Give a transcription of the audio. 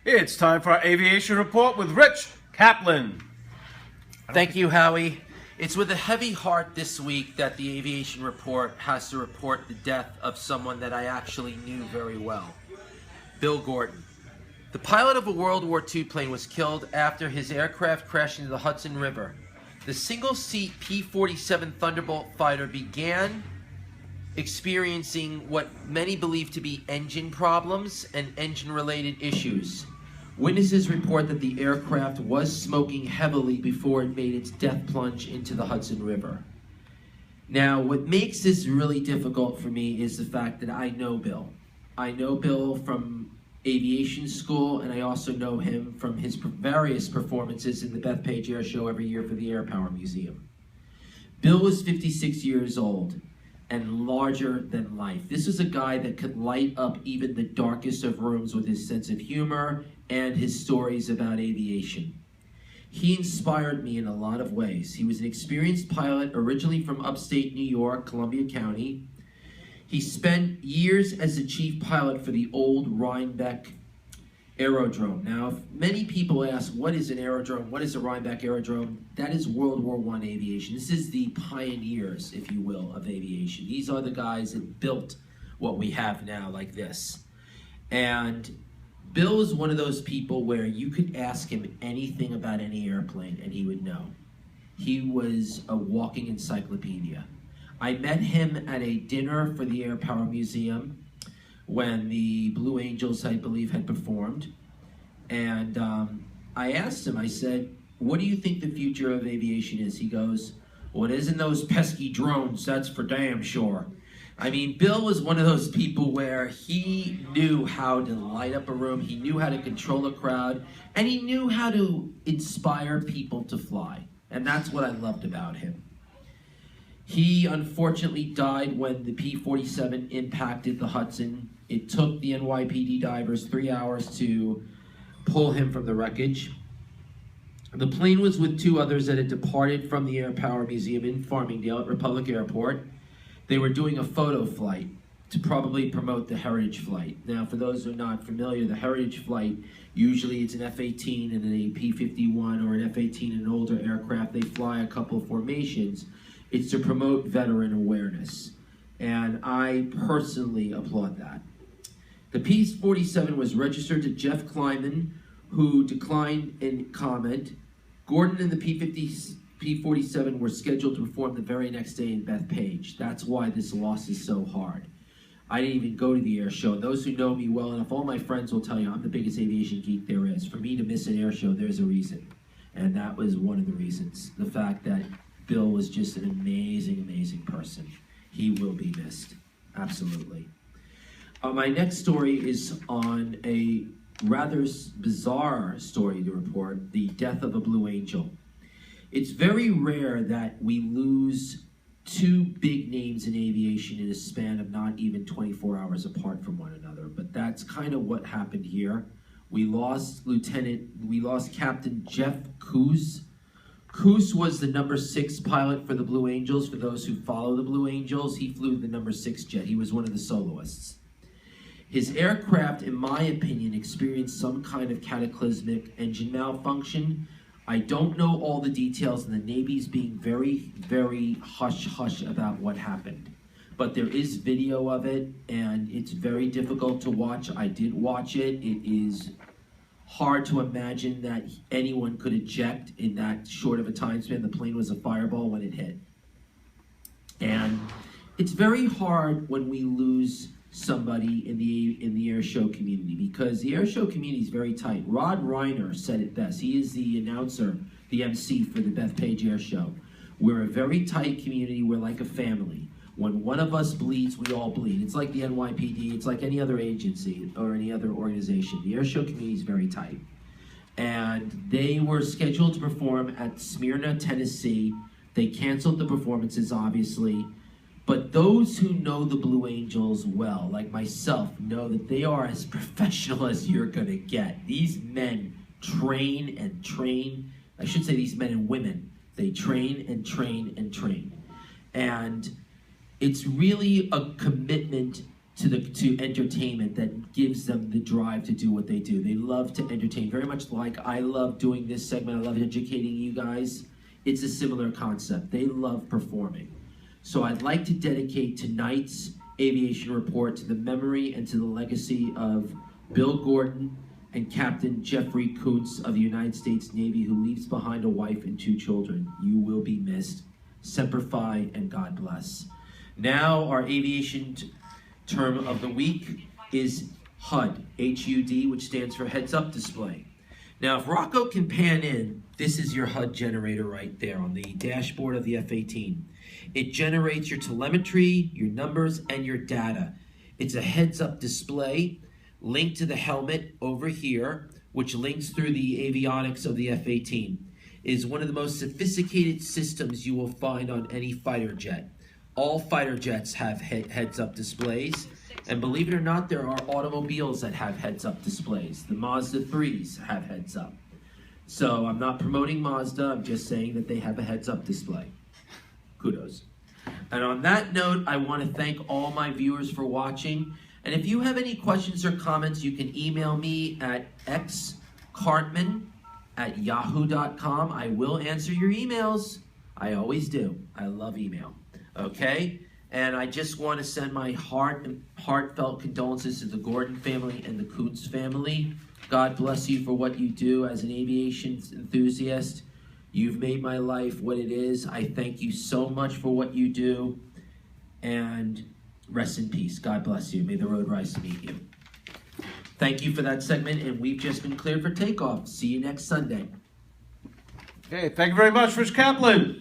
It's time for our aviation report with Rich Kaplan. Thank you, Howie. It's with a heavy heart this week that the aviation report has to report the death of someone that I actually knew very well, Bill Gordon. The pilot of a World War II plane was killed after his aircraft crashed into the Hudson River. The single-seat P-47 Thunderbolt fighter began experiencing what many believe to be engine problems and engine-related issues. Witnesses report that the aircraft was smoking heavily before it made its death plunge into the Hudson River. Now, what makes this really difficult for me is the fact that I know Bill. I know Bill from aviation school, and I also know him from his various performances in the Bethpage Air Show every year for the Air Power Museum. Bill was 56 years old and larger than life. This was a guy that could light up even the darkest of rooms with his sense of humor and his stories about aviation. He inspired me in a lot of ways. He was an experienced pilot, originally from upstate New York, Columbia County. He spent years as the chief pilot for the old Rhinebeck Aerodrome. Now, if many people ask, what is an aerodrome? What is a Rhinebeck Aerodrome? That is World War I aviation. This is the pioneers, if you will, of aviation. These are the guys that built what we have now, like this. And Bill is one of those people where you could ask him anything about any airplane and he would know. He was a walking encyclopedia. I met him at a dinner for the Air Power Museum when the Blue Angels, I believe, had performed. And I asked him, I said, what do you think the future of aviation is? He goes, well, it isn't those pesky drones, that's for damn sure. I mean, Bill was one of those people where he knew how to light up a room, he knew how to control a crowd, and he knew how to inspire people to fly. And that's what I loved about him. He unfortunately died when the P-47 impacted the Hudson. It took the NYPD divers 3 hours to pull him from the wreckage. The plane was with two others that had departed from the Air Power Museum in Farmingdale at Republic Airport. They were doing a photo flight to probably promote the Heritage Flight. Now, for those who are not familiar, the Heritage Flight, usually it's an F-18 and a P-51 or an F-18 and an older aircraft. They fly a couple of formations. It's to promote veteran awareness. And I personally applaud that. The P-47 was registered to Jeff Kleiman, who declined in comment. Gordon and the P-47 were scheduled to perform the very next day in Bethpage. That's why this loss is so hard. I didn't even go to the air show. Those who know me well enough, all my friends will tell you I'm the biggest aviation geek there is. For me to miss an air show, there's a reason. And that was one of the reasons. The fact that Bill was just an amazing, amazing person. He will be missed, absolutely. My next story is on a rather bizarre story to report, the death of a Blue Angel. It's very rare that we lose two big names in aviation in a span of not even 24 hours apart from one another, but that's kind of what happened here. We lost Captain Jeff Coos. Coos was the number 6 pilot for the Blue Angels. For those who follow the Blue Angels, he flew the number 6 jet. He was one of the soloists. His aircraft, in my opinion, experienced some kind of cataclysmic engine malfunction. I don't know all the details, and the Navy's being very, very hush-hush about what happened. But there is video of it, and it's very difficult to watch. I did watch it. It is hard to imagine that anyone could eject in that short of a time span. The plane was a fireball when it hit. And it's very hard when we lose somebody in the air show community, because the air show community is very tight. Rod Reiner said it best. He is the announcer, the MC for the Bethpage Air Show. We're a very tight community. We're like a family. When one of us bleeds, we all bleed. It's like the NYPD. It's like any other agency or any other organization. The air show community is very tight. And they were scheduled to perform at Smyrna, Tennessee. They canceled the performances, obviously. But those who know the Blue Angels well, like myself, know that they are as professional as you're going to get. These men train and train. I should say these men and women. They train and train and train. And it's really a commitment to entertainment that gives them the drive to do what they do. They love to entertain, very much like I love doing this segment. I love educating you guys. It's a similar concept. They love performing. So I'd like to dedicate tonight's aviation report to the memory and to the legacy of Bill Gordon and Captain Jeffrey Kuntz of the United States Navy, who leaves behind a wife and 2 children. You will be missed. Semper Fi and God bless. Now our aviation term of the week is HUD, H-U-D, which stands for Heads Up Display. Now, if Rocco can pan in, this is your HUD generator right there on the dashboard of the F-18. It generates your telemetry, your numbers, and your data. It's a heads-up display linked to the helmet over here, which links through the avionics of the F-18. It is one of the most sophisticated systems you will find on any fighter jet. All fighter jets have heads-up displays, and believe it or not, there are automobiles that have heads-up displays. The Mazda 3s have heads-up. So I'm not promoting Mazda, I'm just saying that they have a heads-up display. Kudos. And on that note, I want to thank all my viewers for watching. And if you have any questions or comments, you can email me at xcartman@yahoo.com. I will answer your emails. I always do. I love email. Okay? And I just want to send my heartfelt condolences to the Gordon family and the Kuntz family. God bless you for what you do as an aviation enthusiast. You've made my life what it is. I thank you so much for what you do. And rest in peace. God bless you. May the road rise to meet you. Thank you for that segment, and we've just been cleared for takeoff. See you next Sunday. Okay, thank you very much, Rich Kaplan.